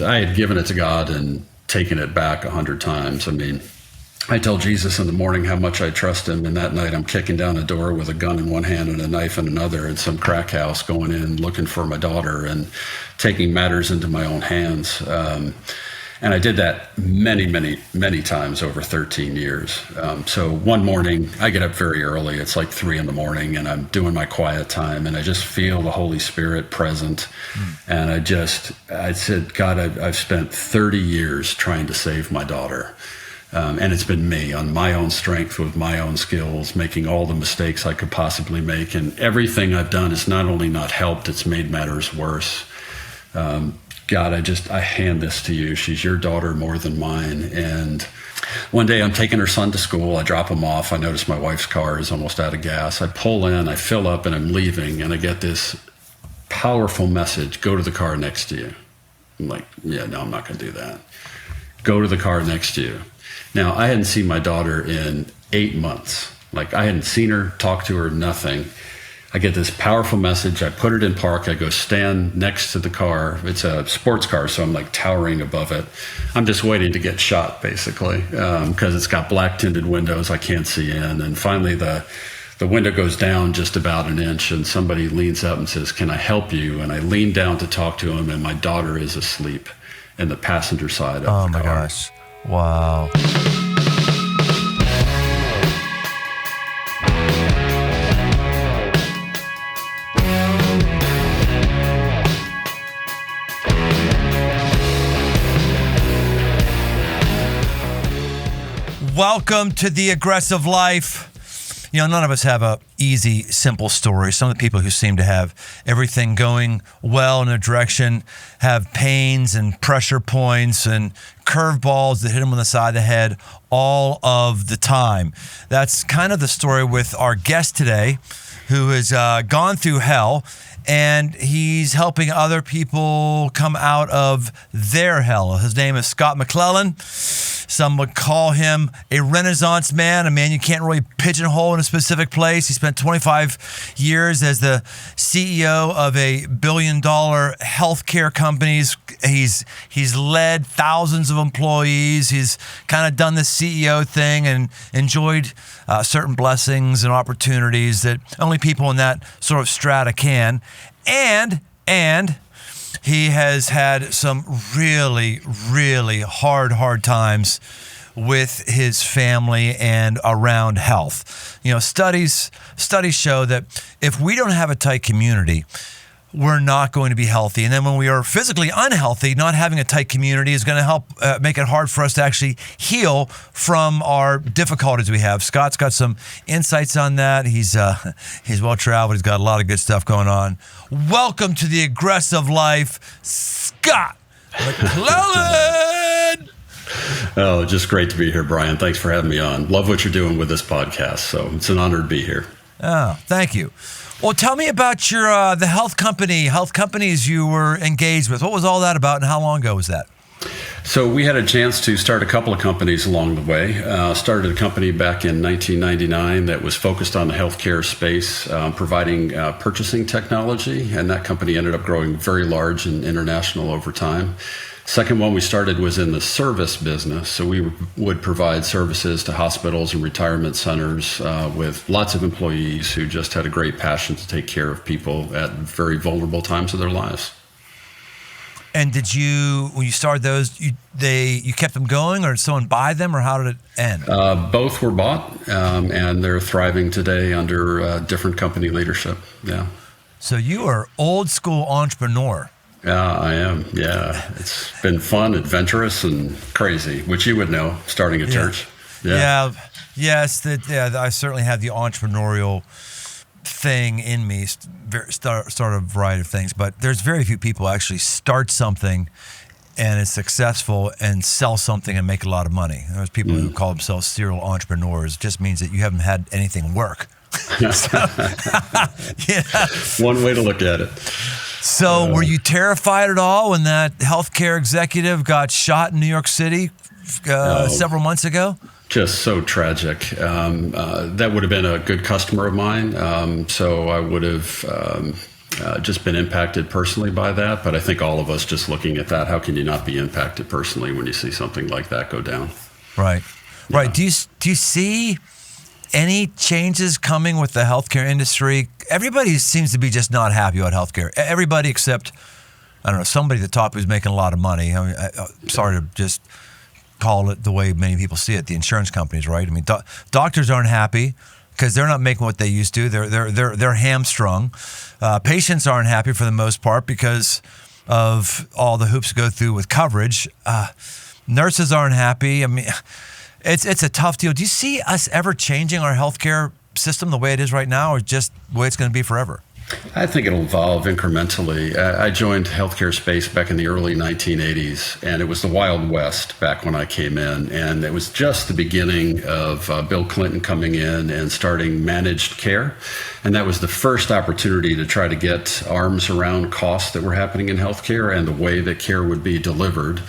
I had given it to God and taken it back 100 times. I mean, I tell Jesus in the morning how much I trust him, and that night I'm kicking down a door with a gun in one hand and a knife in another in some crack house, going in looking for my daughter and taking matters into my own hands. And I did that many, many, many times over 13 years. So one morning, I get up very early. It's like 3 a.m, and I'm doing my quiet time, and I just feel the Holy Spirit present. And I said, God, I've spent 30 years trying to save my daughter. And it's been me on my own strength with my own skills, making all the mistakes I could possibly make. And everything I've done has not only not helped, it's made matters worse. God, I hand this to you. She's your daughter more than mine. And one day I'm taking her son to school. I drop him off. I notice my wife's car is almost out of gas. I pull in, I fill up, and I'm leaving. And I get this powerful message: go to the car next to you. I'm like, yeah, no, I'm not going to do that. Go to the car next to you. Now, I hadn't seen my daughter in 8 months. Like, I hadn't seen her, talked to her, nothing. I get this powerful message. I put it in park. I go stand next to the car. It's a sports car, so I'm like towering above it. I'm just waiting to get shot, basically, because it's got black tinted windows. I can't see in. And finally, the window goes down just about an inch, and somebody leans up and says, "Can I help you?" And I lean down to talk to him, and my daughter is asleep in the passenger side of the car. Oh, my gosh. Wow. Welcome to The Aggressive Life. You know, none of us have a easy, simple story. Some of the people who seem to have everything going well in a direction have pains and pressure points and curveballs that hit them on the side of the head all of the time. That's kind of the story with our guest today, who has gone through hell, and he's helping other people come out of their hell. His name is Scott MacLellan. Some would call him a Renaissance man, a man you can't really pigeonhole in a specific place. He spent 25 years as the CEO of a billion-dollar healthcare company. He's led thousands of employees. He's kind of done the CEO thing and enjoyed certain blessings and opportunities that only people in that sort of strata can. And he has had some really, really hard times with his family and around health. You know, studies show that if we don't have a tight community, we're not going to be healthy. And then when we are physically unhealthy, not having a tight community is going to help make it hard for us to actually heal from our difficulties we have. Scott's got some insights on that. He's well-traveled. He's got a lot of good stuff going on. Welcome to The Aggressive Life, Scott MacLellan. Oh, just great to be here, Brian. Thanks for having me on. Love what you're doing with this podcast, so it's an honor to be here. Oh, thank you. Well, tell me about your the health companies you were engaged with. What was all that about, and how long ago was that? So we had a chance to start a couple of companies along the way. Started a company back in 1999 that was focused on the healthcare space, providing purchasing technology, and that company ended up growing very large and international over time. Second one we started was in the service business. So we would provide services to hospitals and retirement centers with lots of employees who just had a great passion to take care of people at very vulnerable times of their lives. And did you, when you started those, you kept them going, or did someone buy them, or how did it end? Both were bought, and they're thriving today under different company leadership. Yeah. So you are old school entrepreneur. Yeah, I am. Yeah. It's been fun, adventurous, and crazy, which you would know, starting a church. Yeah. Yes. I certainly have the entrepreneurial thing in me, start a variety of things, but there's very few people actually start something and it's successful and sell something and make a lot of money. There's people who call themselves serial entrepreneurs. It just means that you haven't had anything work. One way to look at it. So were you terrified at all when that healthcare executive got shot in New York City several months ago? Just so tragic. That would have been a good customer of mine. So I would have just been impacted personally by that. But I think all of us just looking at that, how can you not be impacted personally when you see something like that go down? Right. Yeah. Right. Do you see any changes coming with the healthcare industry? Everybody seems to be just not happy about healthcare. Everybody except, I don't know, somebody at the top who's making a lot of money. I mean, sorry to just call it the way many people see it, the insurance companies, right? I mean, doctors aren't happy because they're not making what they used to. They're hamstrung. Patients aren't happy for the most part because of all the hoops to go through with coverage. Nurses aren't happy. I mean, it's a tough deal. Do you see us ever changing our healthcare system the way it is right now, or just the way it's going to be forever? I think it'll evolve incrementally. I joined healthcare space back in the early 1980s, and it was the Wild West back when I came in. And it was just the beginning of Bill Clinton coming in and starting managed care. And that was the first opportunity to try to get arms around costs that were happening in healthcare and the way that care would be delivered.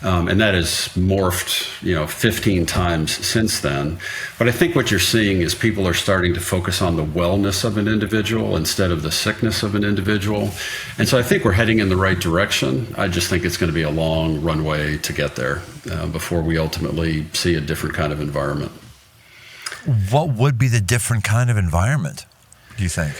And that has morphed, 15 times since then. But I think what you're seeing is people are starting to focus on the wellness of an individual instead of the sickness of an individual. And so I think we're heading in the right direction. I just think it's going to be a long runway to get there before we ultimately see a different kind of environment. What would be the different kind of environment, do you think?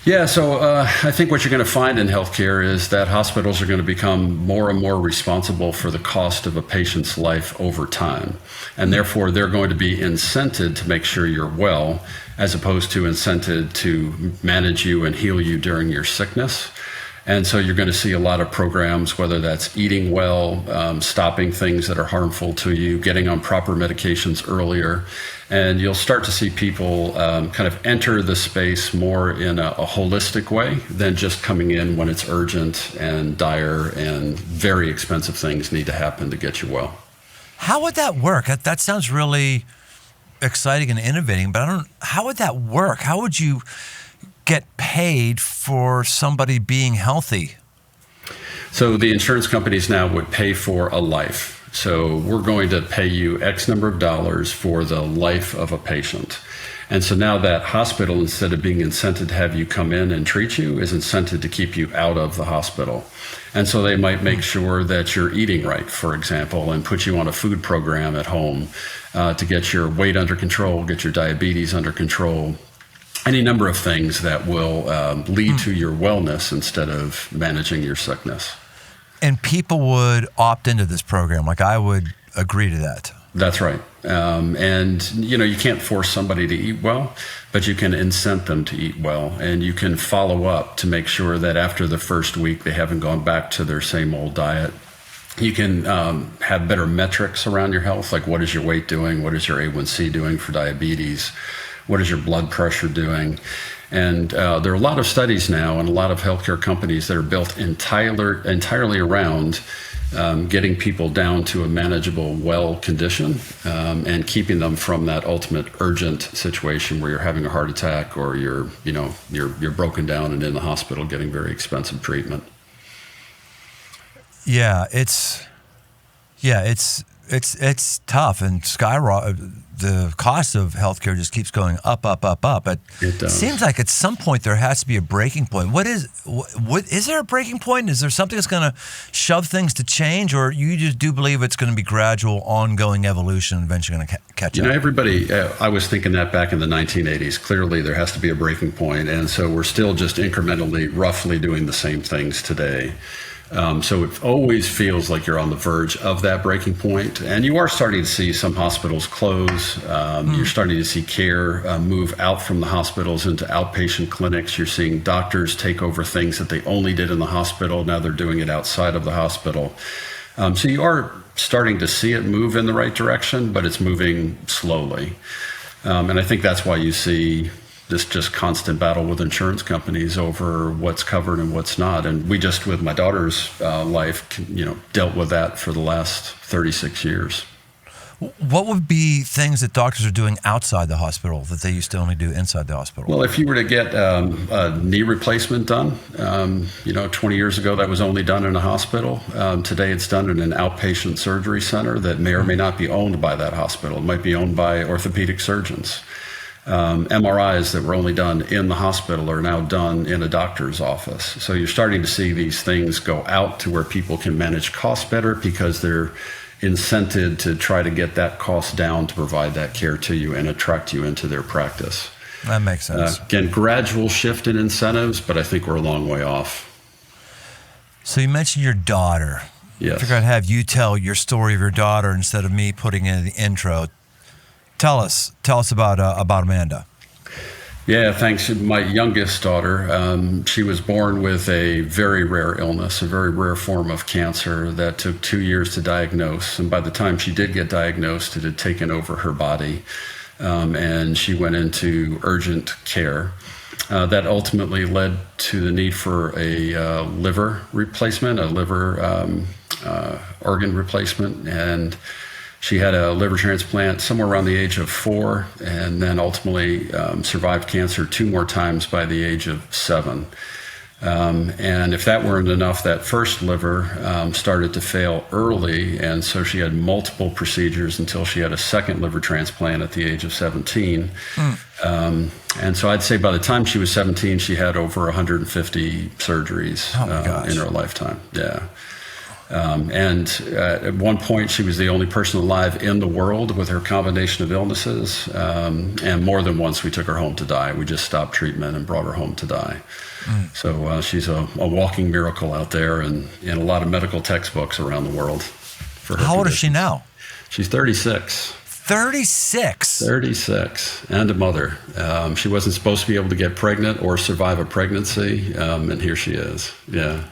Yeah, so I think what you're going to find in healthcare is that hospitals are going to become more and more responsible for the cost of a patient's life over time. And therefore, they're going to be incented to make sure you're well, as opposed to incented to manage you and heal you during your sickness. And so you're going to see a lot of programs, whether that's eating well, stopping things that are harmful to you, getting on proper medications earlier. And you'll start to see people kind of enter the space more in a holistic way than just coming in when it's urgent and dire and very expensive things need to happen to get you well. How would that work? That sounds really exciting and innovating, but how would that work? How would you get paid for somebody being healthy? So the insurance companies now would pay for a life. So we're going to pay you X number of dollars for the life of a patient. And so now that hospital, instead of being incented to have you come in and treat you, is incented to keep you out of the hospital. And so they might make sure that you're eating right, for example, and put you on a food program at home to get your weight under control, get your diabetes under control, any number of things that will lead to your wellness instead of managing your sickness. And people would opt into this program. Like, I would agree to that. That's right. And, you can't force somebody to eat well, but you can incent them to eat well. And you can follow up to make sure that after the first week, they haven't gone back to their same old diet. You can have better metrics around your health, like what is your weight doing? What is your A1C doing for diabetes? What is your blood pressure doing? And there are a lot of studies now and a lot of healthcare companies that are built entirely around getting people down to a manageable, well condition and keeping them from that ultimate urgent situation where you're having a heart attack or you're broken down and in the hospital getting very expensive treatment. Yeah, it's tough, and the cost of healthcare just keeps going up. It does. Seems like at some point there has to be a breaking point. Is there a breaking point? Is there something that's going to shove things to change, or you just do believe it's going to be gradual, ongoing evolution, and eventually going to catch up? Everybody, I was thinking that back in the 1980s. Clearly, there has to be a breaking point, and so we're still just incrementally, roughly doing the same things today. So it always feels like you're on the verge of that breaking point. And you are starting to see some hospitals close. You're starting to see care move out from the hospitals into outpatient clinics. You're seeing doctors take over things that they only did in the hospital. Now they're doing it outside of the hospital. So you are starting to see it move in the right direction, but it's moving slowly. And I think that's why you see this just constant battle with insurance companies over what's covered and what's not. And we just, with my daughter's life, dealt with that for the last 36 years. What would be things that doctors are doing outside the hospital that they used to only do inside the hospital? Well, if you were to get a knee replacement done, 20 years ago, that was only done in a hospital. Today, it's done in an outpatient surgery center that may or may not be owned by that hospital. It might be owned by orthopedic surgeons. MRIs that were only done in the hospital are now done in a doctor's office. So you're starting to see these things go out to where people can manage costs better because they're incented to try to get that cost down to provide that care to you and attract you into their practice. That makes sense. Again, gradual shift in incentives, but I think we're a long way off. So you mentioned your daughter. Yes. I figured I'd have you tell your story of your daughter instead of me putting it in the intro. Tell us about Amanda. Yeah, thanks. My youngest daughter, she was born with a very rare illness, a very rare form of cancer that took 2 years to diagnose. And by the time she did get diagnosed, it had taken over her body, and she went into urgent care. That ultimately led to the need for a liver replacement, a liver organ replacement, and she had a liver transplant somewhere around the age of 4, and then ultimately survived cancer 2 more times by the age of 7. And if that weren't enough, that first liver started to fail early, and so she had multiple procedures until she had a second liver transplant at the age of 17. And so I'd say by the time she was 17, she had over 150 surgeries in her lifetime. Yeah. And at one point, she was the only person alive in the world with her combination of illnesses. And more than once, we took her home to die. We just stopped treatment and brought her home to die. So she's a walking miracle out there and in a lot of medical textbooks around the world. For her How old is she now? She's 36. 36? 36, and a mother. She wasn't supposed to be able to get pregnant or survive a pregnancy, and here she is. Yeah.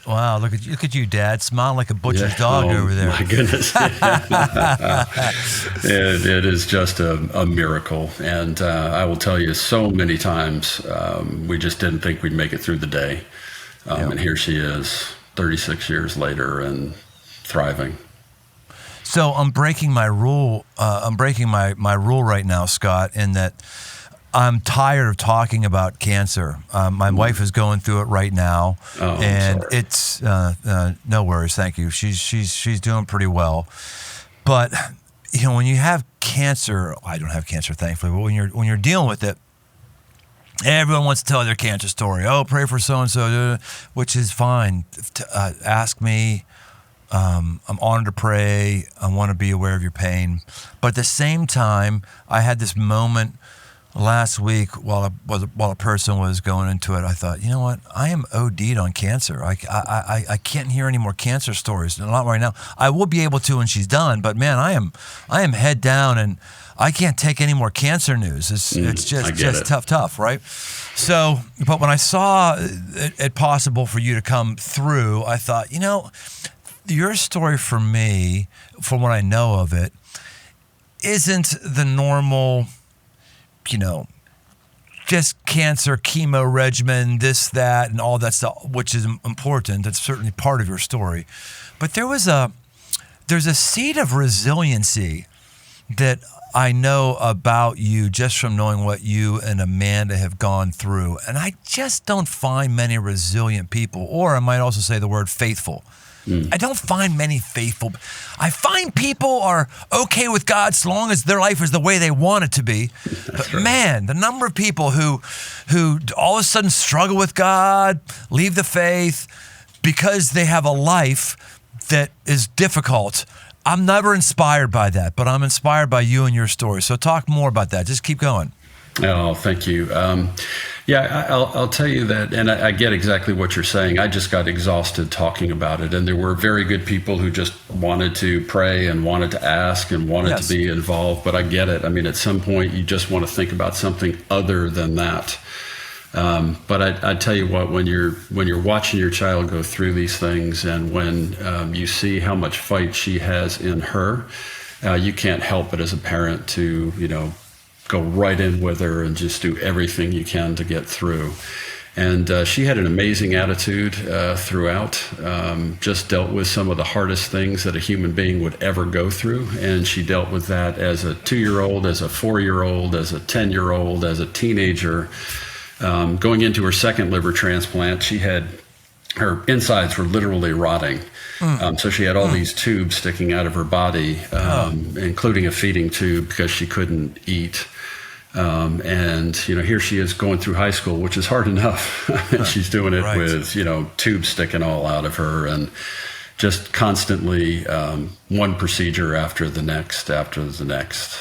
Wow, look at you, Dad, smiling like a butcher's dog over there. My goodness. It is just a miracle. And I will tell you, so many times we just didn't think we'd make it through the day. And here she is, 36 years later and thriving. So I'm breaking my rule. I'm breaking my rule right now, Scott, in that I'm tired of talking about cancer. My wife is going through it right now, and it's no worries. Thank you. She's doing pretty well, but when you have cancer, I don't have cancer, thankfully. But when you're dealing with it, everyone wants to tell their cancer story. Oh, pray for so and so, which is fine. Ask me. I'm honored to pray. I want to be aware of your pain, but at the same time, I had this moment last week, while a person was going into it, I thought, you know what? I am OD'd on cancer. I can't hear any more cancer stories. Not right now. I will be able to when she's done. But man, I am head down, and I can't take any more cancer news. It's just tough, right? So, but when I saw it possible for you to come through, I thought, your story for me, from what I know of it, isn't the normal, just cancer, chemo regimen, this, that, and all that stuff, which is important. That's certainly part of your story. But there's a seed of resiliency that I know about you just from knowing what you and Amanda have gone through. And I just don't find many resilient people, or I might also say the word faithful. I don't find many faithful. I find people are okay with God so long as their life is the way they want it to be. But man, the number of people who all of a sudden struggle with God, leave the faith because they have a life that is difficult. I'm never inspired by that, but I'm inspired by you and your story. So talk more about that. Just keep going. Oh, thank you. I'll tell you that, and I get exactly what you're saying. I just got exhausted talking about it, and there were very good people who just wanted to pray and wanted to ask and wanted to be involved, but I get it. I mean, at some point, you just want to think about something other than that. But I tell you what, when you're watching your child go through these things, and when you see how much fight she has in her, you can't help but as a parent to, go right in with her and just do everything you can to get through. And she had an amazing attitude throughout, just dealt with some of the hardest things that a human being would ever go through. And she dealt with that as a 2-year-old, as a 4-year-old, as a 10-year-old, as a teenager. Going into her second liver transplant, her insides were literally rotting. So she had all these tubes sticking out of her body, including a feeding tube because she couldn't eat. And, here she is going through high school, which is hard enough. And she's doing it Right. with, tubes sticking all out of her, and just constantly one procedure after the next,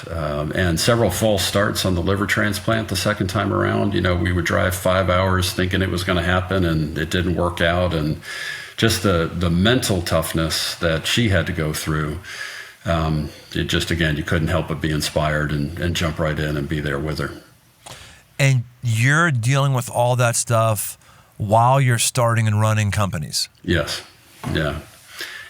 and several false starts on the liver transplant the second time around. We would drive 5 hours thinking it was going to happen, and it didn't work out. And just the mental toughness that she had to go through. It just, again, you couldn't help but be inspired and jump right in and be there with her. And you're dealing with all that stuff while you're starting and running companies. Yes. Yeah.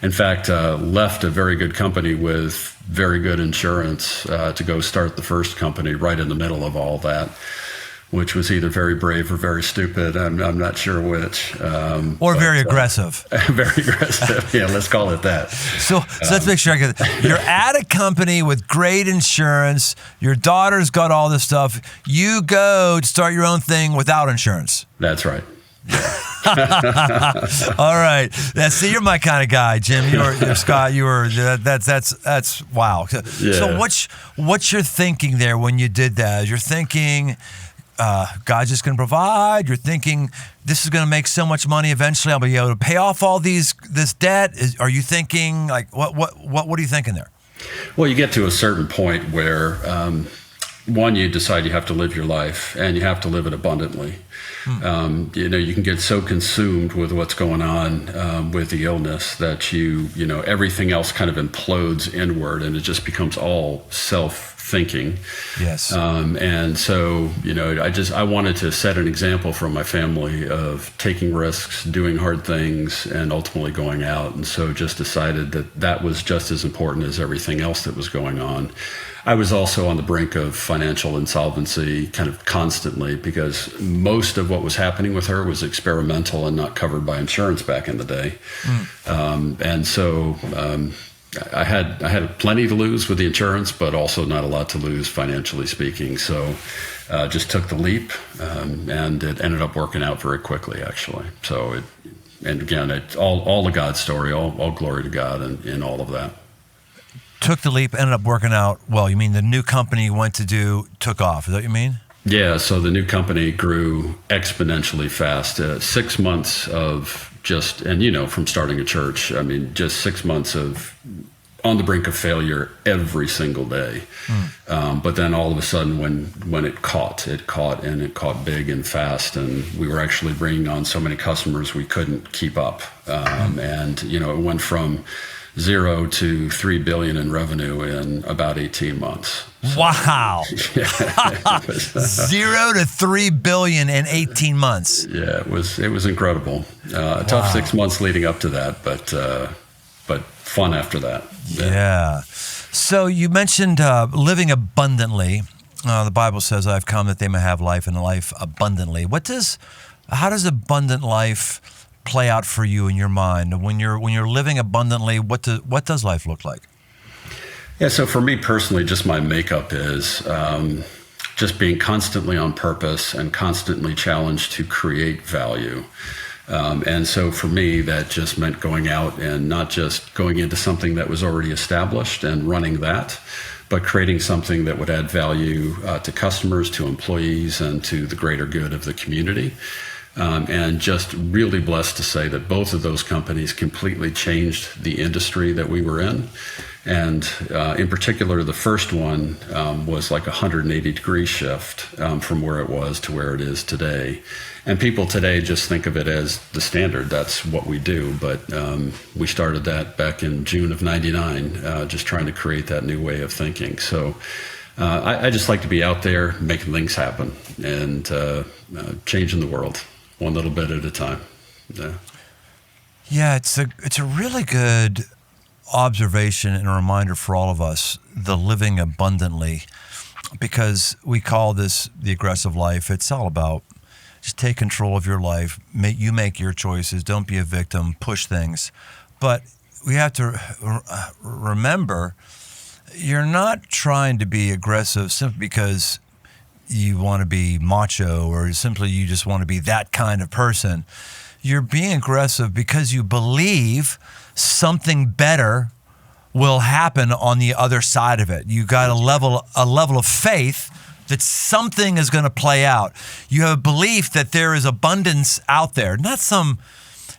In fact, left a very good company with very good insurance to go start the first company right in the middle of all that, which was either very brave or very stupid. I'm not sure which. Very aggressive. Very aggressive. Yeah, let's call it that. So let's make sure I get it. You're at a company with great insurance. Your daughter's got all this stuff. You go to start your own thing without insurance. That's right. All right. See, you're my kind of guy, Jim. You're Scott. That's wow. Yeah. So what's your thinking there when you did that? You're thinking, God's just going to provide. You're thinking this is going to make so much money eventually. I'll be able to pay off all this debt. Are you thinking like what are you thinking there? Well, you get to a certain point where one, you decide you have to live your life, and you have to live it abundantly. You can get so consumed with what's going on with the illness that everything else kind of implodes inward, and it just becomes all self-thinking. Yes. And so, I wanted to set an example for my family of taking risks, doing hard things, and ultimately going out. And so just decided that was just as important as everything else that was going on. I was also on the brink of financial insolvency kind of constantly, because most of what was happening with her was experimental and not covered by insurance back in the day. And so I had plenty to lose with the insurance, but also not a lot to lose financially speaking. So just took the leap, and it ended up working out very quickly, actually. So it's all a God story, all glory to God in all of that. Took the leap, ended up working out well. You mean the new company you went to do took off? Is that what you mean? Yeah, so the new company grew exponentially fast. 6 months of just, and from starting a church, just 6 months of on the brink of failure every single day. But then all of a sudden when it caught big and fast, and we were actually bringing on so many customers we couldn't keep up. And it went from 0 to 3 billion in revenue in about 18 months. Wow. 0 to 3 billion in 18 months. Yeah, it was incredible. Tough 6 months leading up to that, but fun after that. Yeah. So you mentioned living abundantly. The Bible says, "I've come that they may have life and life abundantly." How does abundant life play out for you in your mind when you're living abundantly? What does life look like? Yeah, so for me personally, just my makeup is just being constantly on purpose and constantly challenged to create value. And so for me, that just meant going out and not just going into something that was already established and running that, but creating something that would add value to customers, to employees, and to the greater good of the community. And just really blessed to say that both of those companies completely changed the industry that we were in. And in particular, the first one was like a 180-degree shift from where it was to where it is today. And people today just think of it as the standard. That's what we do. But we started that back in June of '99, just trying to create that new way of thinking. So I just like to be out there making things happen and changing the world one little bit at a time. Yeah, it's a really good observation and a reminder for all of us, the living abundantly, because we call this the aggressive life. It's all about just take control of your life. You make your choices. Don't be a victim. Push things. But we have to remember, you're not trying to be aggressive simply because you want to be macho or simply you just want to be that kind of person. You're being aggressive because you believe something better will happen on the other side of it. You got a level of faith that something is going to play out. You have a belief that there is abundance out there, not some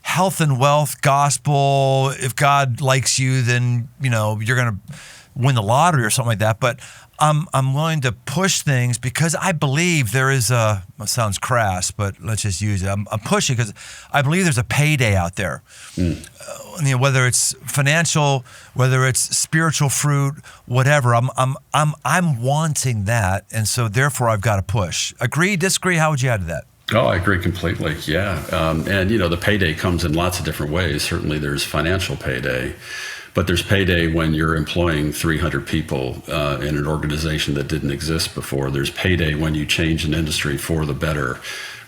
health and wealth gospel. If God likes you, then you're going to win the lottery or something like that. But I'm willing to push things because I believe there is it sounds crass, but let's just use it. I'm pushing because I believe there's a payday out there. Whether it's financial, whether it's spiritual fruit, whatever. I'm wanting that, and so therefore I've got to push. Agree, disagree? How would you add to that? Oh, I agree completely. Yeah. And the payday comes in lots of different ways. Certainly there's financial payday, but there's payday when you're employing 300 people in an organization that didn't exist before. There's payday when you change an industry for the better,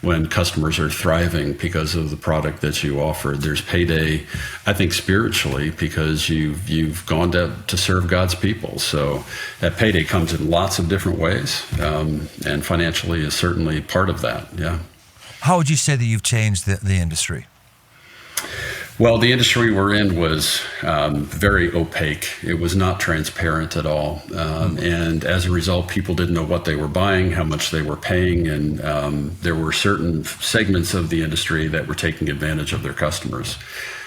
when customers are thriving because of the product that you offer. There's payday, I think, spiritually, because you've gone to serve God's people. So that payday comes in lots of different ways, and financially is certainly part of that. Yeah. How would you say that you've changed the industry? Well, the industry we're in was very opaque. It was not transparent at all. And as a result, people didn't know what they were buying, how much they were paying. And there were certain segments of the industry that were taking advantage of their customers.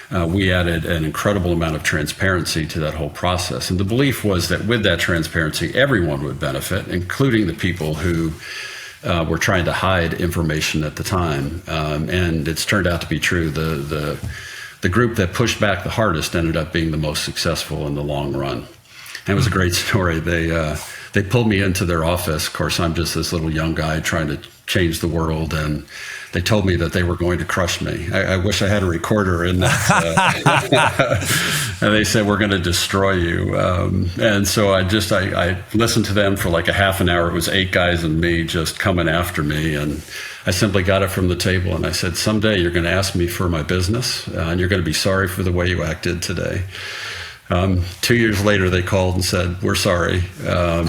We added an incredible amount of transparency to that whole process. And the belief was that with that transparency, everyone would benefit, including the people who were trying to hide information at the time. And it's turned out to be true. The group that pushed back the hardest ended up being the most successful in the long run. And it was a great story. They pulled me into their office. Of course, I'm just this little young guy trying to change the world, and they told me that they were going to crush me. I wish I had a recorder in that. And they said, we're going to destroy you. And so I listened to them for like a half an hour. It was 8 guys and me just coming after me. And I simply got it from the table, and I said, someday you're going to ask me for my business, and you're going to be sorry for the way you acted today. 2 years later, they called and said, we're sorry. And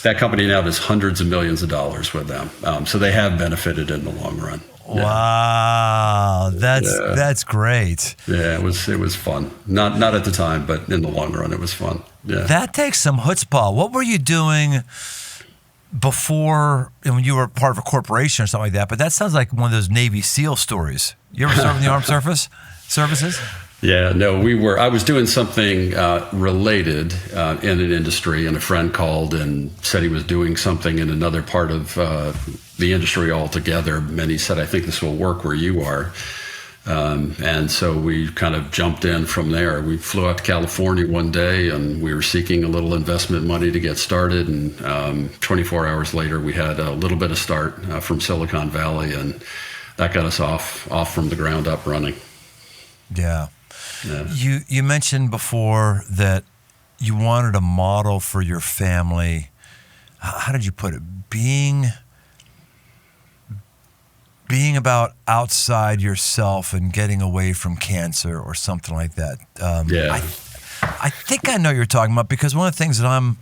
that company now does hundreds of millions of dollars with them. So they have benefited in the long run. Yeah. Wow, that's great. Yeah, it was fun. Not at the time, but in the long run, it was fun. Yeah. That takes some chutzpah. What were you doing before, when you were part of a corporation or something like that? But that sounds like one of those Navy SEAL stories. You ever served in the armed services? Yeah, no, I was doing something related in an industry, and a friend called and said he was doing something in another part of the industry altogether. And he said, I think this will work where you are. And so we kind of jumped in from there. We flew out to California one day, and we were seeking a little investment money to get started. And 24 hours later, we had a little bit of start from Silicon Valley, and that got us off from the ground up running. Yeah. Yeah. You mentioned before that you wanted a model for your family. How did you put it? Being about outside yourself and getting away from cancer or something like that. Yeah. I think I know what you're talking about, because one of the things that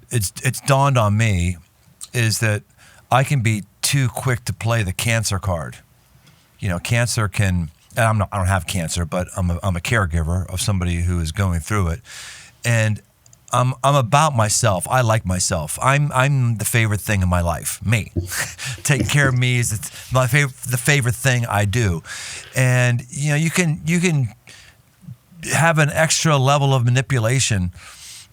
it's dawned on me is that I can be too quick to play the cancer card. Cancer can. And I don't have cancer, but I'm a caregiver of somebody who is going through it, and I'm about myself. I like myself. I'm the favorite thing in my life. Me, taking care of me is the favorite thing I do, and you can have an extra level of manipulation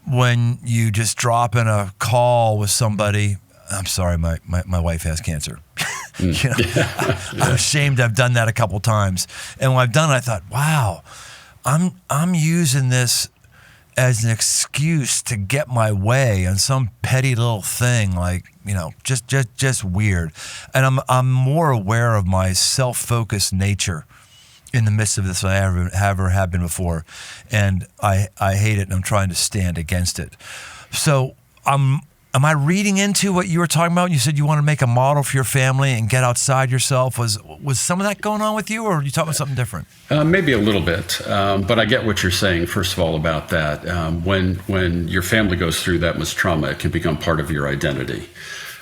when you just drop in a call with somebody. I'm sorry, my wife has cancer. I'm ashamed I've done that a couple times. And when I've done it, I thought, wow, I'm using this as an excuse to get my way on some petty little thing, like, just weird. And I'm more aware of my self-focused nature in the midst of this than I ever have been before. And I hate it, and I'm trying to stand against it. So am I reading into what you were talking about? You said you want to make a model for your family and get outside yourself. Was some of that going on with you, or are you talking about something different? Maybe a little bit, but I get what you're saying, first of all, about that. When your family goes through that much trauma, it can become part of your identity.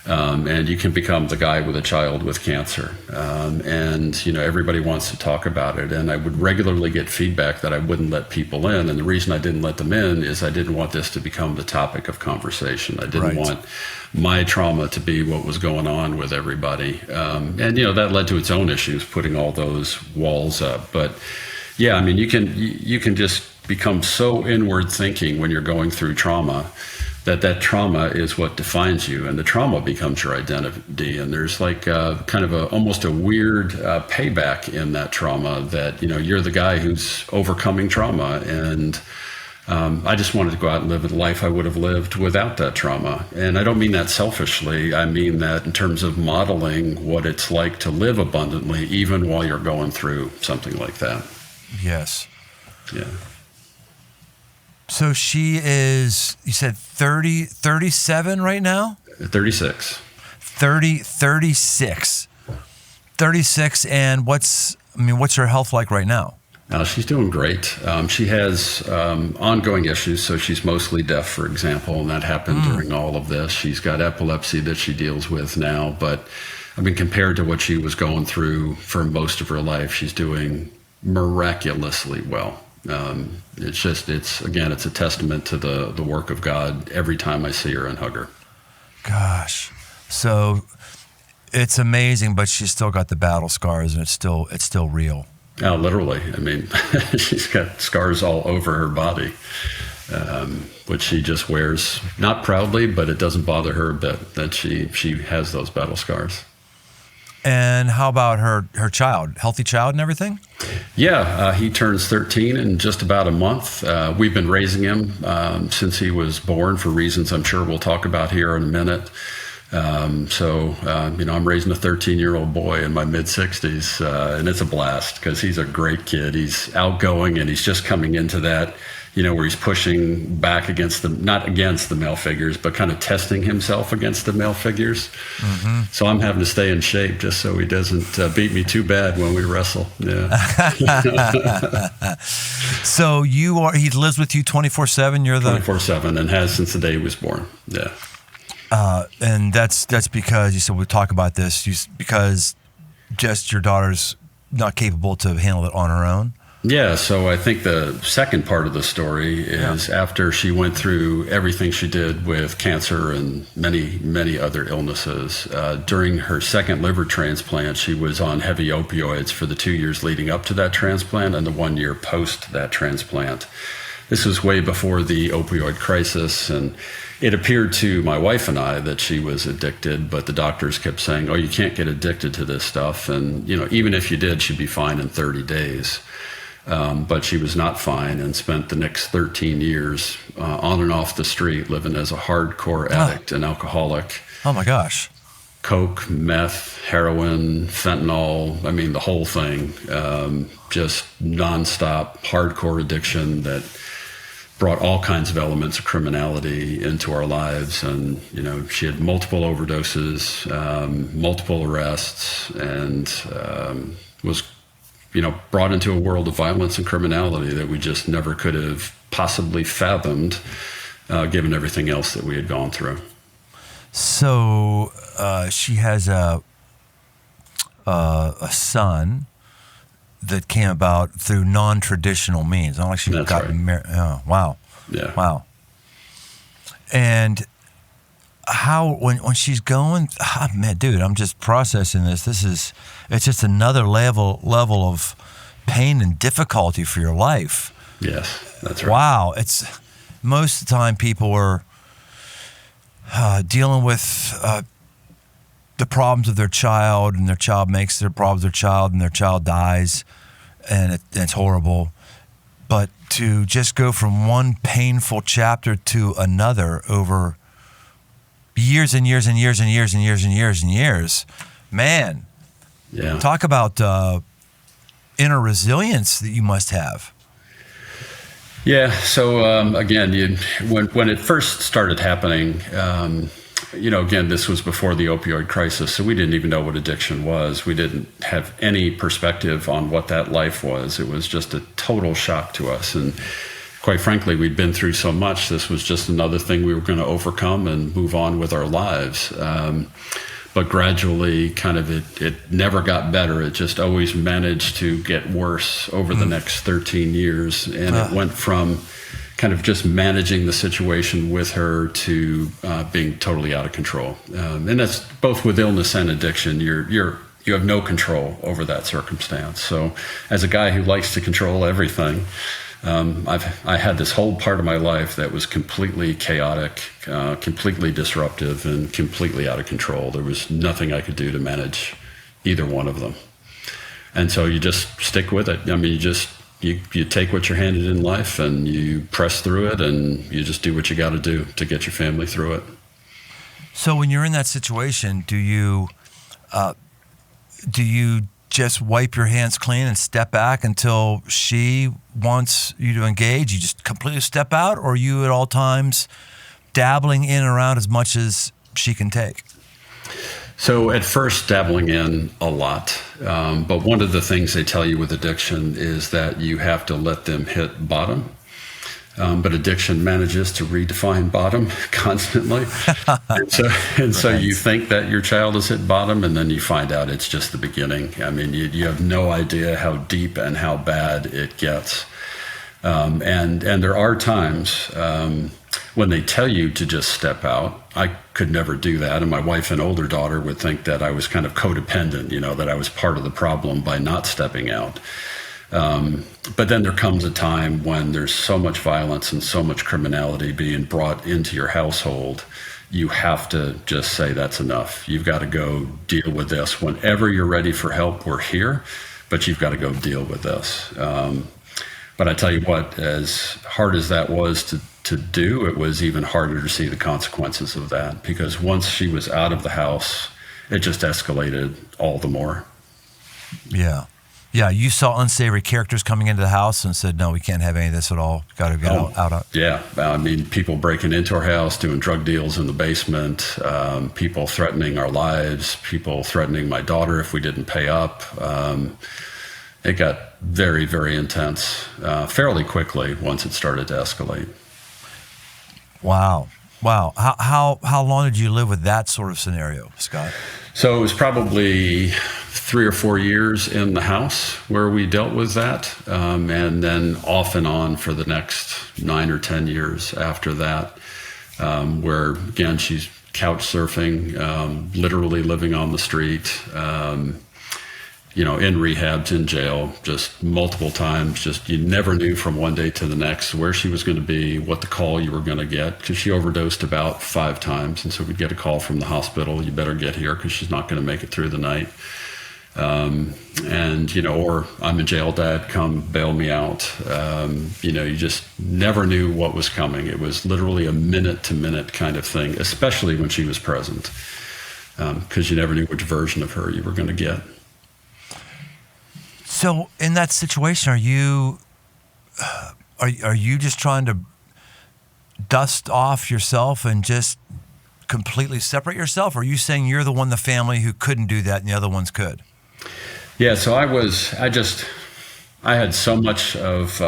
And you can become the guy with a child with cancer. And, everybody wants to talk about it. And I would regularly get feedback that I wouldn't let people in. And the reason I didn't let them in is I didn't want this to become the topic of conversation. I didn't want my trauma to be what was going on with everybody. And, that led to its own issues, putting all those walls up. But yeah, I mean, you can just become so inward thinking when you're going through trauma that trauma is what defines you, and the trauma becomes your identity. And there's like kind of almost a weird payback in that trauma that, you're the guy who's overcoming trauma. And I just wanted to go out and live a life I would have lived without that trauma. And I don't mean that selfishly. I mean that in terms of modeling what it's like to live abundantly, even while you're going through something like that. Yes. Yeah. So she is, you said 37 right now? 36. 36. And what's her health like right now? She's doing great. She has ongoing issues, so she's mostly deaf, for example, and that happened during all of this. She's got epilepsy that she deals with now, but compared to what she was going through for most of her life, she's doing miraculously well. It's a testament to the work of God every time I see her and hug her. Gosh. So it's amazing, but she's still got the battle scars, and it's still real. Literally. She's got scars all over her body, which she just wears, not proudly, but it doesn't bother her a bit that she has those battle scars. And how about her child? Healthy child and everything? Yeah, he turns 13 in just about a month. We've been raising him since he was born for reasons I'm sure we'll talk about here in a minute. I'm raising a 13-year-old boy in my mid-60s, and it's a blast because he's a great kid. He's outgoing, and he's just coming into that, where he's pushing back not against the male figures, but kind of testing himself against the male figures. Mm-hmm. So I'm having to stay in shape just so he doesn't beat me too bad when we wrestle. Yeah. So he lives with you 24/7? You're the 24/7 and has since the day he was born. Yeah. And that's because you said we'll talk about this because just your daughter's not capable to handle it on her own. Yeah, so I think the second part of the story is after she went through everything she did with cancer and many, many other illnesses, during her second liver transplant, she was on heavy opioids for the 2 years leading up to that transplant and the 1 year post that transplant. This was way before the opioid crisis, and it appeared to my wife and I that she was addicted, but the doctors kept saying, you can't get addicted to this stuff. And, even if you did, she'd be fine in 30 days. But she was not fine and spent the next 13 years on and off the street living as a hardcore addict and alcoholic. Oh, my gosh. Coke, meth, heroin, fentanyl, the whole thing. Just nonstop hardcore addiction that brought all kinds of elements of criminality into our lives. And, she had multiple overdoses, multiple arrests, and was brought into a world of violence and criminality that we just never could have possibly fathomed, given everything else that we had gone through. So she has a son that came about through non-traditional means. Not like she got married. Oh, wow. Yeah. Wow. And how when she's going, man, dude, I'm just processing this. It's just another level of pain and difficulty for your life. Yes, that's right. Wow, it's most of the time people are dealing with the problems of their child, and their child makes their problems their child, and their child dies, and it's horrible. But to just go from one painful chapter to another over years and years and years and years and years and years and years, man. Yeah. Talk about inner resilience that you must have. Yeah. So again, when it first started happening, again, this was before the opioid crisis, so we didn't even know what addiction was. We didn't have any perspective on what that life was. It was just a total shock to us. And quite frankly, we'd been through so much. This was just another thing we were going to overcome and move on with our lives. But gradually, kind of, it never got better. It just always managed to get worse over the next 13 years. And it went from kind of just managing the situation with her to being totally out of control. And that's both with illness and addiction. You have no control over that circumstance. So as a guy who likes to control everything, I had this whole part of my life that was completely chaotic, completely disruptive, and completely out of control. There was nothing I could do to manage either one of them. And so you just stick with it. I mean, you take what you're handed in life and you press through it, and you just do what you got to do to get your family through it. So when you're in that situation, do you just wipe your hands clean and step back until she wants you to engage? You just completely step out, or are you at all times dabbling in and around as much as she can take? So at first, dabbling in a lot. But one of the things they tell you with addiction is that you have to let them hit bottom. But addiction manages to redefine bottom constantly. So you think that your child has hit bottom, and then you find out it's just the beginning. I mean, you have no idea how deep and how bad it gets. And there are times when they tell you to just step out. I could never do that. And my wife and older daughter would think that I was kind of codependent, that I was part of the problem by not stepping out. But then there comes a time when there's so much violence and so much criminality being brought into your household, you have to just say that's enough. You've got to go deal with this. Whenever you're ready for help, we're here, but you've got to go deal with this. But I tell you what, as hard as that was to do, it was even harder to see the consequences of that, because once she was out of the house, it just escalated all the more. Yeah. Yeah, you saw unsavory characters coming into the house and said, no, we can't have any of this at all. Got to get out. Yeah. I mean, people breaking into our house, doing drug deals in the basement, people threatening our lives, people threatening my daughter if we didn't pay up. It got very, very intense fairly quickly once it started to escalate. Wow. How long did you live with that sort of scenario, Scott? So it was probably 3 or 4 years in the house where we dealt with that, and then off and on for the next 9 or 10 years after that, where, again, she's couch surfing, literally living on the street, in rehabs, in jail, just multiple times. Just, you never knew from one day to the next where she was going to be, what the call you were going to get, because she overdosed about 5 times. And so we'd get a call from the hospital, you better get here because she's not going to make it through the night. Or I'm in jail, Dad, come bail me out. You just never knew what was coming. It was literally a minute-to-minute kind of thing, especially when she was present, because you never knew which version of her you were going to get. So in that situation, are you just trying to dust off yourself and just completely separate yourself? Or are you saying you're the one in the family who couldn't do that and the other ones could? Yeah, so I had so much of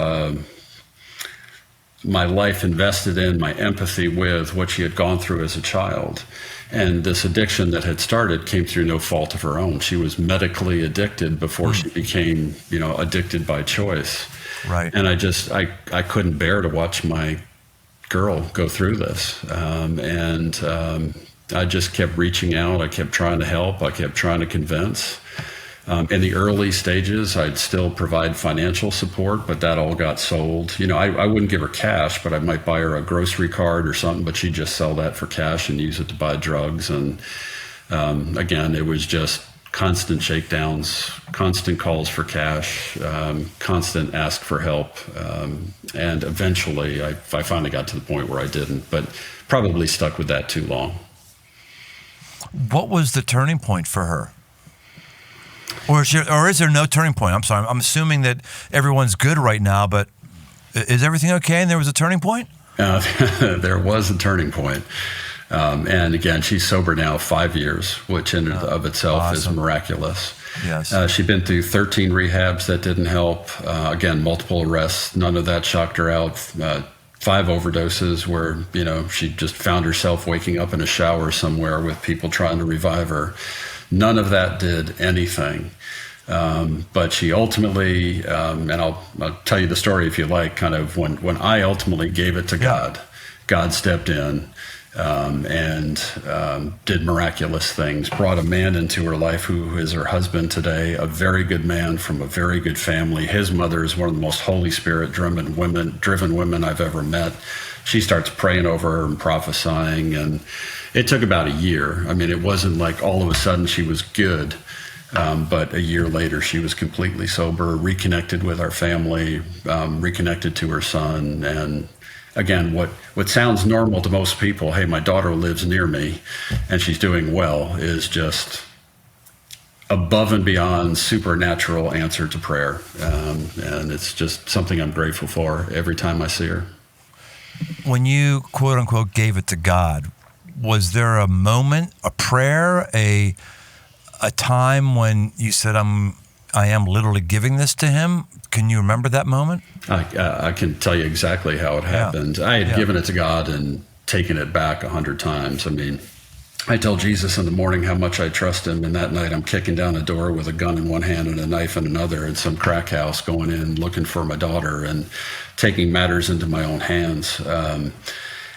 my life invested in, my empathy with what she had gone through as a child. And this addiction that had started came through no fault of her own. She was medically addicted before she became, addicted by choice. Right. And I couldn't bear to watch my girl go through this. I just kept reaching out. I kept trying to help. I kept trying to convince. In the early stages, I'd still provide financial support, but that all got sold. I wouldn't give her cash, but I might buy her a grocery card or something, but she'd just sell that for cash and use it to buy drugs. And again, it was just constant shakedowns, constant calls for cash, constant ask for help. And eventually, I finally got to the point where I didn't, but probably stuck with that too long. What was the turning point for her? Or is there no turning point? I'm sorry. I'm assuming that everyone's good right now, but is everything okay and there was a turning point? There was a turning point. And again, she's sober now 5 years, which in and of itself is miraculous. Yes. She'd been through 13 rehabs that didn't help. Again, multiple arrests. None of that shocked her out. 5 overdoses where, she just found herself waking up in a shower somewhere with people trying to revive her. None of that did anything. But she ultimately, and I'll tell you the story if you like, kind of when I ultimately gave it to God, God stepped in and did miraculous things, brought a man into her life who is her husband today, a very good man from a very good family. His mother is one of the most Holy Spirit driven women I've ever met. She starts praying over her and prophesying, and it took about a year. I mean, it wasn't like all of a sudden she was good. But a year later, she was completely sober, reconnected with our family, reconnected to her son. And again, what sounds normal to most people, hey, my daughter lives near me and she's doing well, is just above and beyond supernatural answer to prayer. And it's just something I'm grateful for every time I see her. When you, quote unquote, gave it to God, was there a moment, a prayer, a time when you said, I am literally giving this to him? Can you remember that moment? I can tell you exactly how it happened. I had given it to God and taken it back 100 times. I mean, I tell Jesus in the morning how much I trust him, and that night I'm kicking down a door with a gun in one hand and a knife in another in some crack house, going in looking for my daughter and taking matters into my own hands.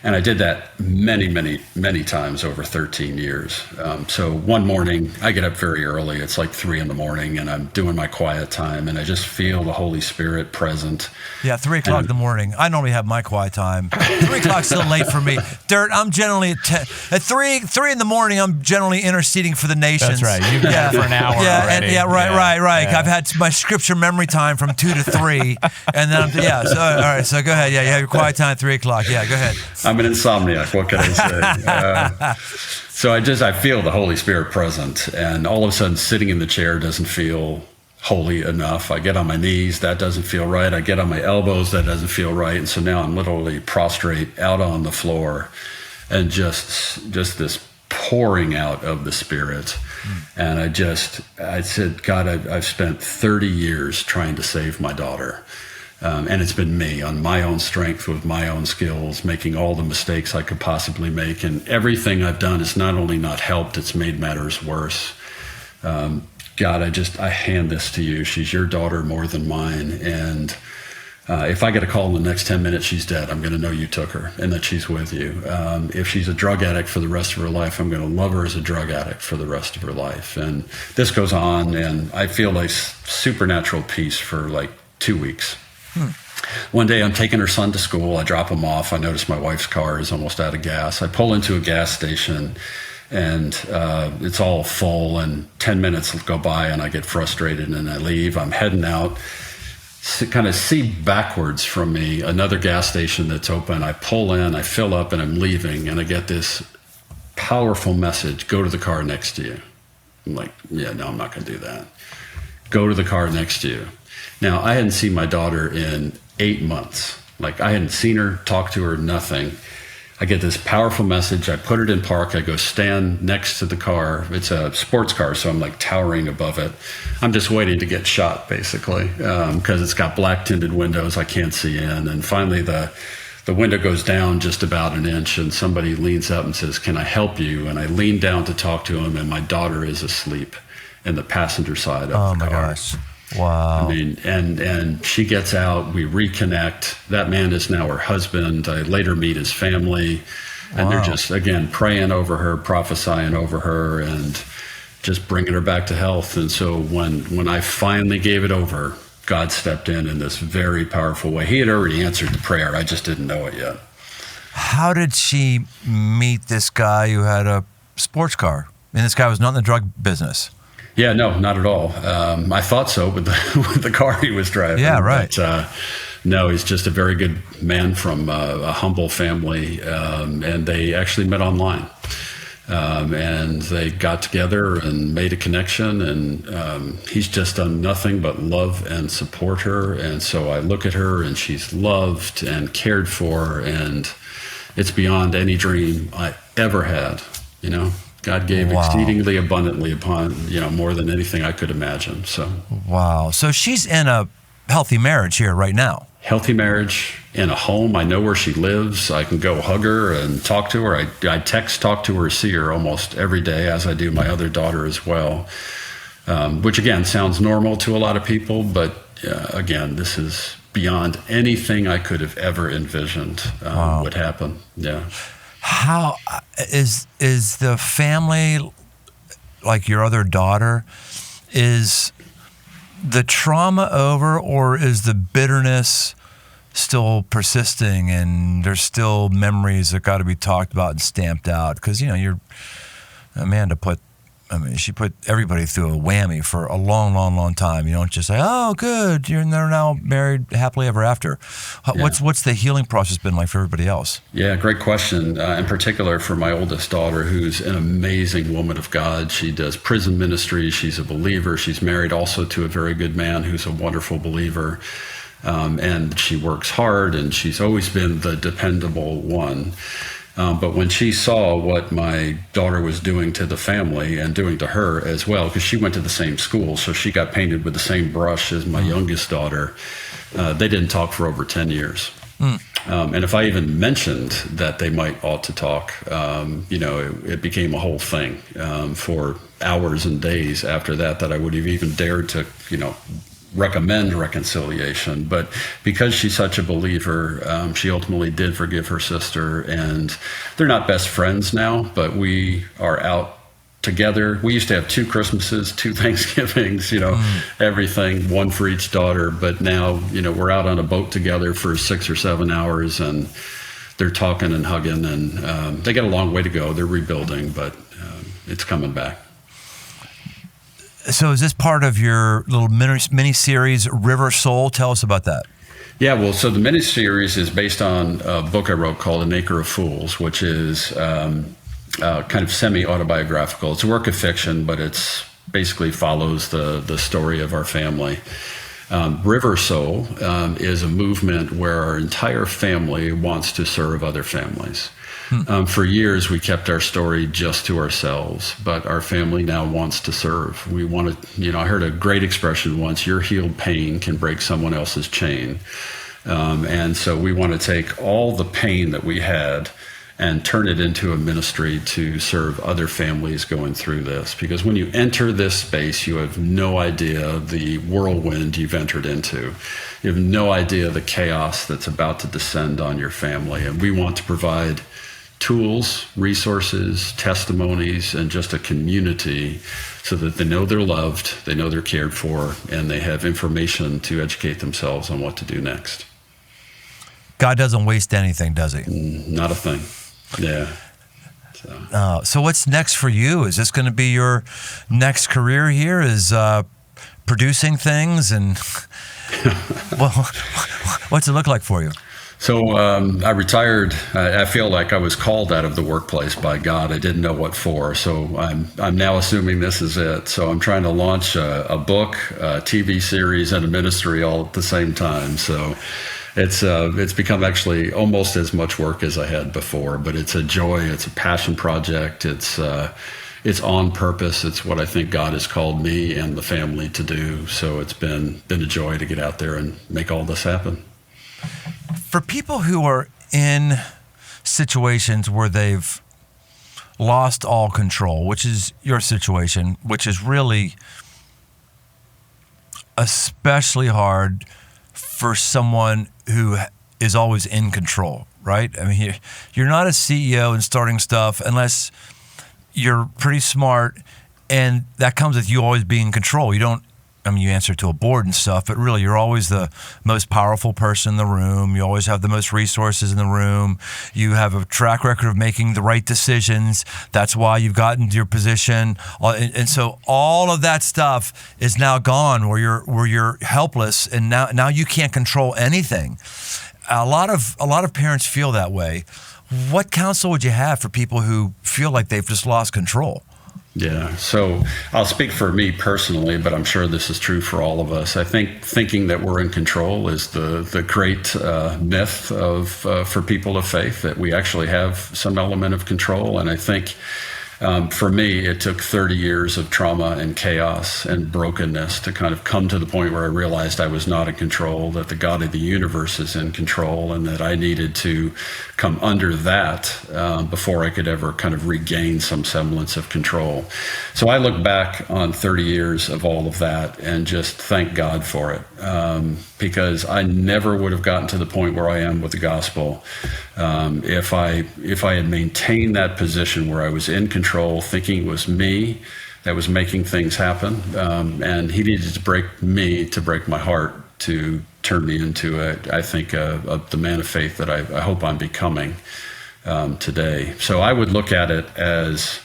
And I did that many, many, many times over 13 years. So one morning, I get up very early. It's like 3 a.m, and I'm doing my quiet time, and I just feel the Holy Spirit present. Yeah, 3 o'clock in the morning. I normally have my quiet time. 3 o'clock's still late for me. Dirt, I'm generally at 3 in the morning, I'm generally interceding for the nations. That's right. You've been there for an hour already. Right. Yeah. I've had my scripture memory time from 2 to 3. And then, so all right, so go ahead. Yeah, you have your quiet time at 3 o'clock. Yeah, go ahead. I'm an insomniac. What can I say? So I feel the Holy Spirit present, and all of a sudden sitting in the chair doesn't feel holy enough. I get on my knees, that doesn't feel right. I get on my elbows, that doesn't feel right. And so now I'm literally prostrate out on the floor, and just this pouring out of the Spirit. And I said, God, I've spent 30 years trying to save my daughter. And it's been me on my own strength with my own skills, making all the mistakes I could possibly make. And everything I've done has not only not helped, it's made matters worse. God, I hand this to you. She's your daughter more than mine. And if I get a call in the next 10 minutes, she's dead, I'm going to know you took her and that she's with you. If she's a drug addict for the rest of her life, I'm going to love her as a drug addict for the rest of her life. And this goes on, and I feel like supernatural peace for like 2 weeks. One day I'm taking her son to school. I drop him off. I notice my wife's car is almost out of gas. I pull into a gas station, and it's all full, and 10 minutes go by and I get frustrated and I leave. I'm heading out, kind of see backwards from me another gas station that's open. I pull in, I fill up, and I'm leaving, and I get this powerful message: go to the car next to you. I'm like, yeah, no, I'm not going to do that. Go to the car next to you. Now, I hadn't seen my daughter in 8 months. Like, I hadn't seen her, talked to her, nothing. I get this powerful message. I put it in park. I go stand next to the car. It's a sports car, so I'm like towering above it. I'm just waiting to get shot, basically, because it's got black tinted windows. I can't see in. And finally, the window goes down just about an inch, and somebody leans up and says, "Can I help you?" And I lean down to talk to him, and my daughter is asleep in the passenger side of the car. Oh, my gosh. Wow. I mean, and she gets out, we reconnect. That man is now her husband. I later meet his family, and they're just, again, praying over her, prophesying over her, and just bringing her back to health. And so when I finally gave it over, God stepped in this very powerful way. He had already answered the prayer. I just didn't know it yet. How did she meet this guy who had a sports car? And this guy was not in the drug business. Yeah, no, not at all. I thought so with the car he was driving. Yeah, right. But, no, he's just a very good man from a humble family, and they actually met online. And they got together and made a connection, and he's just done nothing but love and support her. And so I look at her, and she's loved and cared for, and it's beyond any dream I ever had, you know? God gave exceedingly abundantly upon, more than anything I could imagine. So, wow. So she's in a healthy marriage here right now. Healthy marriage, in a home. I know where she lives. I can go hug her and talk to her. I talk to her, see her almost every day, as I do my other daughter as well. Which again sounds normal to a lot of people, but again, this is beyond anything I could have ever envisioned would happen. Yeah. How is the family, like your other daughter, is the trauma over, or is the bitterness still persisting and there's still memories that got to be talked about and stamped out? Because, she put everybody through a whammy for a long, long, long time. You don't just say, oh, good, they're now married happily ever after. What's the healing process been like for everybody else? Yeah, great question. In particular for my oldest daughter, who's an amazing woman of God. She does prison ministry. She's a believer. She's married also to a very good man who's a wonderful believer. And she works hard, and she's always been the dependable one. But when she saw what my daughter was doing to the family and doing to her as well, because she went to the same school, so she got painted with the same brush as my youngest daughter, they didn't talk for over 10 years. And if I even mentioned that they ought to talk, it became a whole thing for hours and days after that I would have even dared to, recommend reconciliation. But because she's such a believer, she ultimately did forgive her sister, and they're not best friends now, but we are out together. We used to have 2 Christmases, 2 Thanksgivings, everything, one for each daughter. But now, we're out on a boat together for 6 or 7 hours, and they're talking and hugging, and they got a long way to go. They're rebuilding, but it's coming back. So is this part of your little mini-series, River Soul? Tell us about that. Yeah, well, so the mini-series is based on a book I wrote called An Acre of Fools, which is kind of semi-autobiographical. It's a work of fiction, but it's basically follows the story of our family. River Soul is a movement where our entire family wants to serve other families. For years, we kept our story just to ourselves, but our family now wants to serve. We want to, I heard a great expression once, your healed pain can break someone else's chain. And so we want to take all the pain that we had and turn it into a ministry to serve other families going through this. Because when you enter this space, you have no idea the whirlwind you've entered into. You have no idea the chaos that's about to descend on your family. And we want to provide tools, resources, testimonies, and just a community so that they know they're loved, they know they're cared for, and they have information to educate themselves on what to do next. God doesn't waste anything, does he? Not a thing. Yeah. So what's next for you? Is this going to be your next career here? Is producing things? And well, what's it look like for you? So I retired. I feel like I was called out of the workplace by God. I didn't know what for. So I'm now assuming this is it. So I'm trying to launch a book, a TV series, and a ministry all at the same time. So it's become actually almost as much work as I had before. But it's a joy. It's a passion project. It's on purpose. It's what I think God has called me and the family to do. So it's been a joy to get out there and make all this happen. For people who are in situations where they've lost all control, which is your situation, which is really especially hard for someone who is always in control, right? I mean, you're not a CEO and starting stuff unless you're pretty smart, and that comes with you always being in control. You answer to a board and stuff, but really you're always the most powerful person in the room. You always have the most resources in the room. You have a track record of making the right decisions. That's why you've gotten to your position. And so all of that stuff is now gone where you're helpless, and now you can't control anything. A lot of parents feel that way. What counsel would you have for people who feel like they've just lost control? Yeah, so I'll speak for me personally, but I'm sure this is true for all of us. I think thinking that we're in control is the great myth for people of faith, that we actually have some element of control. And I think For me, it took 30 years of trauma and chaos and brokenness to kind of come to the point where I realized I was not in control, that the God of the universe is in control, and that I needed to come under that before I could ever kind of regain some semblance of control. So I look back on 30 years of all of that and just thank God for it, because I never would have gotten to the point where I am with the gospel if I had maintained that position where I was in control, thinking it was me that was making things happen, and he needed to break me to break my heart to turn me into the man of faith that I hope I'm becoming today. So I would look at it as,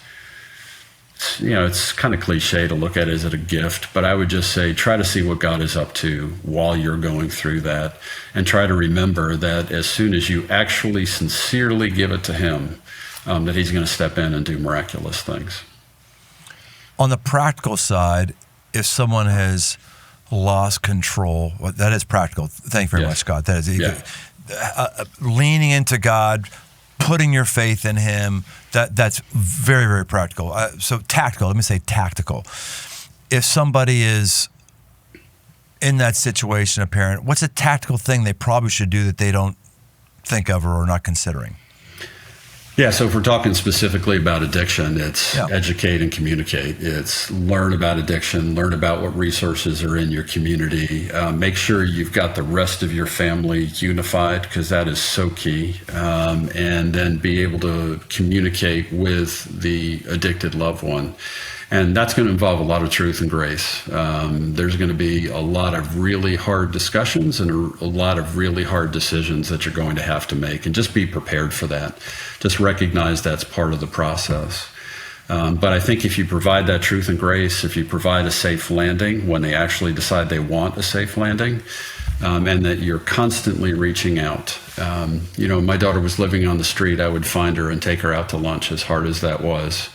it's kind of cliche to look at it as a gift, but I would just say, try to see what God is up to while you're going through that, and try to remember that as soon as you actually sincerely give it to him, that he's going to step in and do miraculous things. On the practical side, if someone has lost control, well, that is practical. Thank you very much, Scott. That is leaning into God, putting your faith in him, that's very, very practical. So tactical, let me say tactical. If somebody is in that situation, a parent, what's a tactical thing they probably should do that they don't think of or are not considering? Yeah, so if we're talking specifically about addiction, it's educate and communicate. It's learn about addiction, learn about what resources are in your community. Make sure you've got the rest of your family unified, because that is so key. And then be able to communicate with the addicted loved one. And that's going to involve a lot of truth and grace. There's going to be a lot of really hard discussions and a lot of really hard decisions that you're going to have to make. And just be prepared for that. Just recognize that's part of the process. But I think if you provide that truth and grace, if you provide a safe landing when they actually decide they want a safe landing, and that you're constantly reaching out. My daughter was living on the street. I would find her and take her out to lunch, as hard as that was.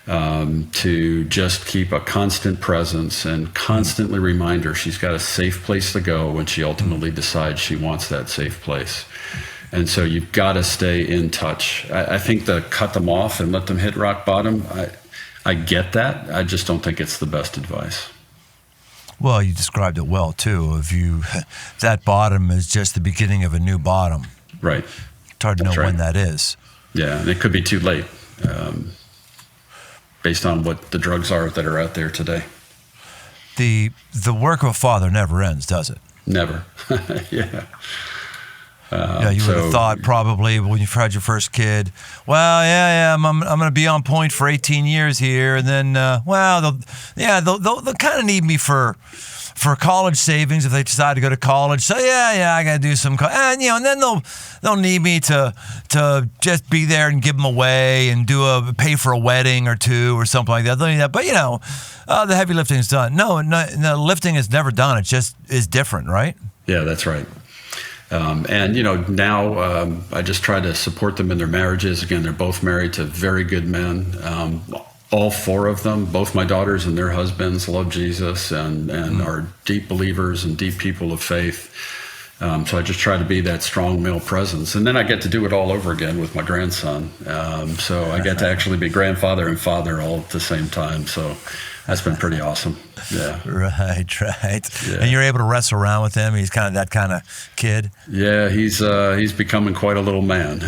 To just keep a constant presence and constantly remind her she's got a safe place to go when she ultimately decides she wants that safe place. And so you've got to stay in touch. I think to cut them off and let them hit rock bottom, I get that. I just don't think it's the best advice. Well, you described it well, too. That bottom is just the beginning of a new bottom. Right. It's hard to know when that is. Yeah, and it could be too late. Based on what the drugs are that are out there today. The work of a father never ends, does it? Never. Yeah. You would have thought probably when you've had your first kid, I'm going to be on point for 18 years here, and then they'll kind of need me for college savings if they decide to go to college. So I got to do some, and then they'll need me to just be there and give them away and pay for a wedding or two or something like that. They'll need that, but the heavy lifting is done. No, lifting is never done. It just is different, right? Yeah, that's right. Now I just try to support them in their marriages. Again, they're both married to very good men. All four of them, both my daughters and their husbands, love Jesus and are deep believers and deep people of faith. So I just try to be that strong male presence. And then I get to do it all over again with my grandson. So I get to actually be grandfather and father all at the same time. So that's been pretty awesome. Yeah. Right. Yeah. And you're able to wrestle around with him. He's kind of that kind of kid. Yeah, he's becoming quite a little man,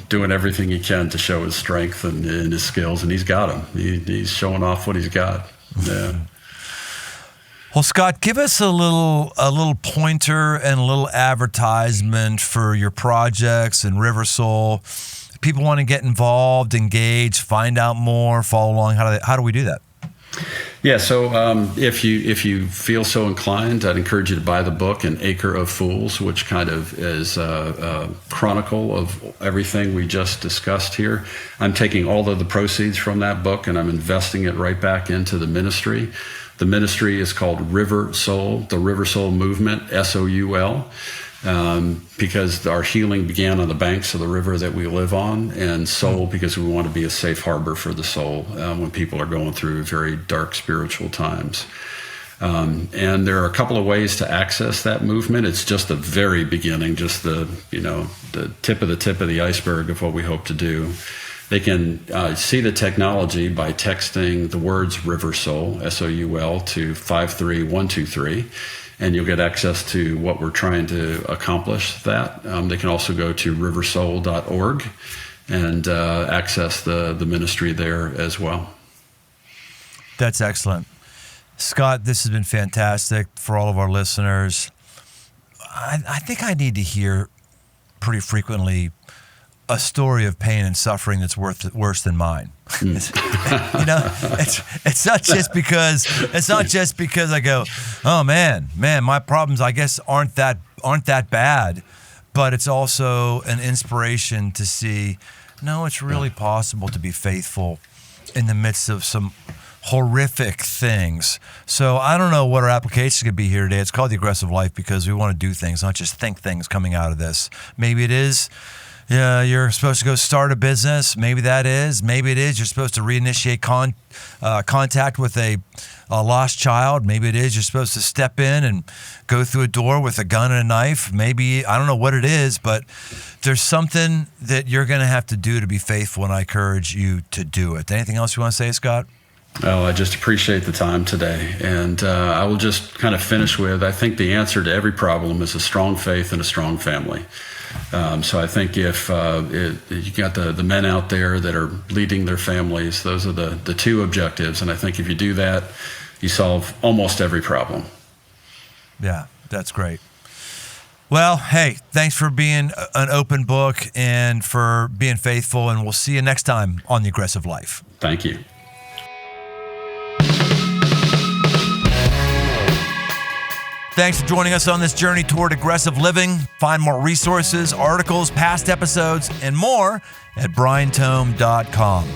doing everything he can to show his strength and his skills, and he's got them. He's showing off what he's got. Yeah. Well, Scott, give us a little pointer and a little advertisement for your projects and River Soul. People want to get involved, engage, find out more, follow along. How do we do that? Yeah, so if you feel so inclined, I'd encourage you to buy the book, An Acre of Fools, which kind of is a chronicle of everything we just discussed here. I'm taking all of the proceeds from that book and I'm investing it right back into the ministry. The ministry is called River Soul, the River Soul Movement, SOUL. Because our healing began on the banks of the river that we live on, and soul because we want to be a safe harbor for the soul when people are going through very dark spiritual times. And there are a couple of ways to access that movement. It's just the very beginning, just the tip of the iceberg of what we hope to do. They can see the technology by texting the words Riversoul, S-O-U-L, to 53123, and you'll get access to what we're trying to accomplish that. They can also go to riversoul.org and access the ministry there as well. That's excellent. Scott, this has been fantastic for all of our listeners. I think I need to hear pretty frequently a story of pain and suffering that's worse than mine. It's not just because I go, oh man, my problems I guess aren't that bad, but it's also an inspiration to see, no, it's really possible to be faithful in the midst of some horrific things. So I don't know what our application could be here today. It's called The Aggressive Life because we want to do things, not just think things coming out of this. Maybe it is, you're supposed to go start a business. Maybe that is. Maybe it is, you're supposed to reinitiate contact with a lost child. Maybe it is, you're supposed to step in and go through a door with a gun and a knife. Maybe, I don't know what it is, but there's something that you're going to have to do to be faithful, and I encourage you to do it. Anything else you want to say, Scott? Oh, I just appreciate the time today. And I will just kind of finish with, I think the answer to every problem is a strong faith and a strong family. So I think if you got the men out there that are leading their families, those are the two objectives. And I think if you do that, you solve almost every problem. Yeah, that's great. Well, hey, thanks for being an open book and for being faithful. And we'll see you next time on The Aggressive Life. Thank you. Thanks for joining us on this journey toward aggressive living. Find more resources, articles, past episodes, and more at briantome.com.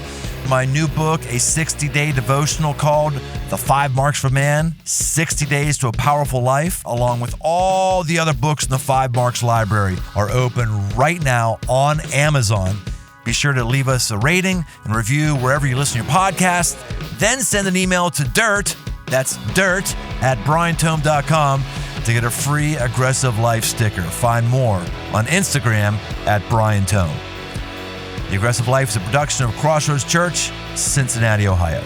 My new book, a 60-day devotional called The 5 Marks for Man, 60 Days to a Powerful Life, along with all the other books in the 5 Marks library, are open right now on Amazon. Be sure to leave us a rating and review wherever you listen to your podcast. Then send an email to that's dirt at briantome.com to get a free Aggressive Life sticker. Find more on Instagram at briantome. The Aggressive Life is a production of Crossroads Church, Cincinnati, Ohio.